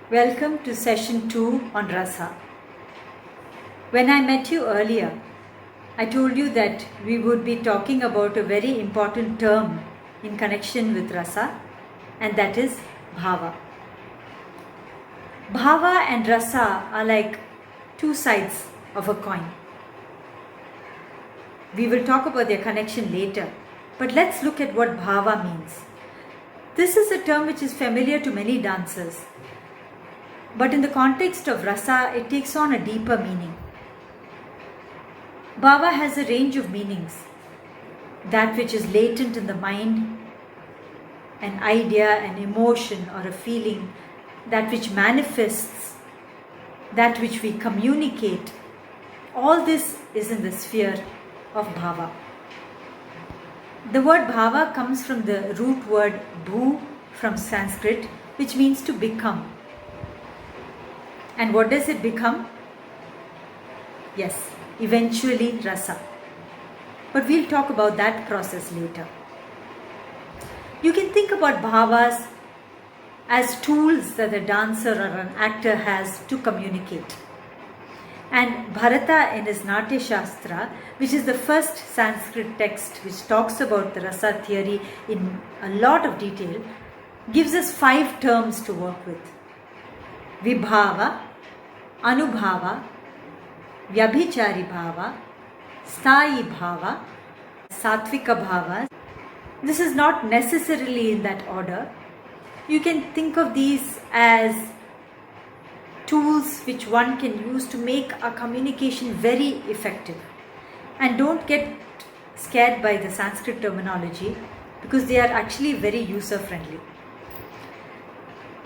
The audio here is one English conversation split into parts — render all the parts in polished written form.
Welcome to session 2 on Rasa. When I met you earlier, I told you that we would be talking about a very important term in connection with Rasa, and that is Bhava. Bhava and Rasa are like two sides of a coin. We will talk about their connection later, but let's look at what Bhava means. This is a term which is familiar to many dancers. But in the context of Rasa, it takes on a deeper meaning. Bhava has a range of meanings. That which is latent in the mind, an idea, an emotion or a feeling, that which manifests, that which we communicate. All this is in the sphere of Bhava. The word Bhava comes from the root word bhu from Sanskrit, which means to become. And what does it become? Yes, eventually Rasa. But we'll talk about that process later. You can think about bhavas as tools that a dancer or an actor has to communicate. And Bharata in his Natya Shastra, which is the first Sanskrit text which talks about the Rasa theory in a lot of detail, gives us 5 terms to work with. Vibhava, Anubhava, Vyabhichari Bhava, Sthayi Bhava, Satvika Bhava. This is not necessarily in that order. You can think of these as tools which one can use to make a communication very effective. And don't get scared by the Sanskrit terminology because they are actually very user friendly.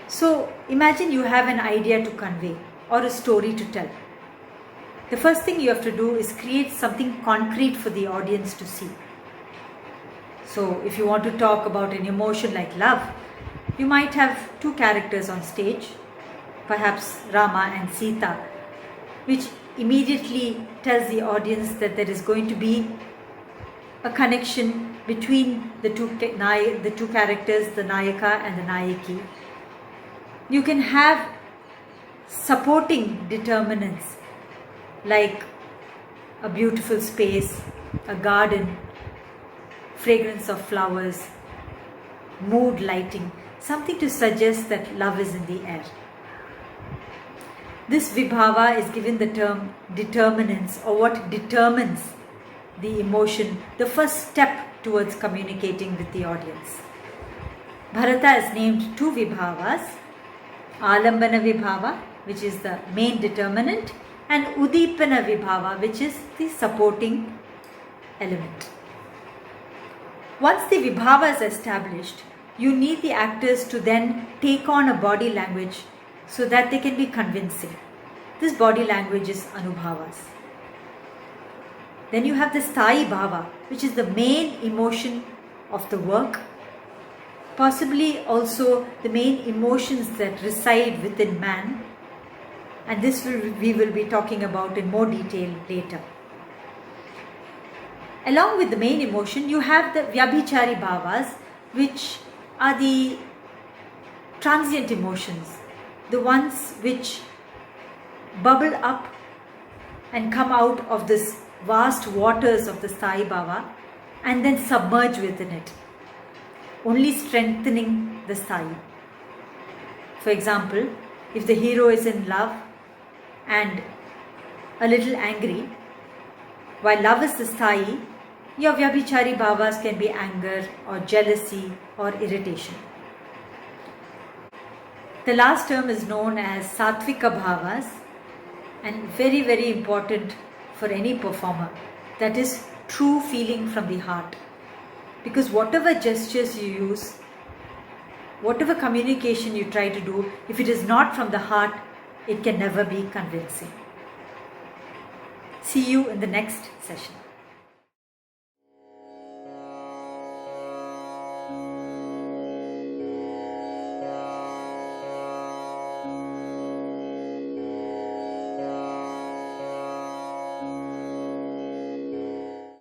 So imagine you have an idea to convey or a story to tell. The first thing you have to do is create something concrete for the audience to see. So if you want to talk about an emotion like love, you might have 2 characters on stage, perhaps Rama and Sita, which immediately tells the audience that there is going to be a connection between the two characters, the Nayaka and the Nayaki. You can have supporting determinants like a beautiful space, a garden, fragrance of flowers, mood lighting, something to suggest that love is in the air. This Vibhava is given the term determinants, or what determines the emotion, the first step towards communicating with the audience. Bharata has named 2 Vibhavas, Alambana Vibhava, which is the main determinant, and Udipana Vibhava, which is the supporting element. Once the Vibhava is established, you need the actors to then take on a body language so that they can be convincing. This body language is Anubhavas. Then you have the Sthayi Bhava, which is the main emotion of the work, possibly also the main emotions that reside within man, and this we will be talking about in more detail later. Along with the main emotion, you have the Vyabhichari Bhavas, which are the transient emotions, the ones which bubble up and come out of this vast waters of the Sthayi Bhava and then submerge within it, only strengthening the Sthayi. For example, if the hero is in love and a little angry, while love is the Sthayi, your Vyabhichari Bhavas can be anger or jealousy or irritation. The last term is known as Satvika Bhavas, and very, very important for any performer. That is true feeling from the heart. Because whatever gestures you use, whatever communication you try to do, if it is not from the heart, it can never be convincing. See you in the next session.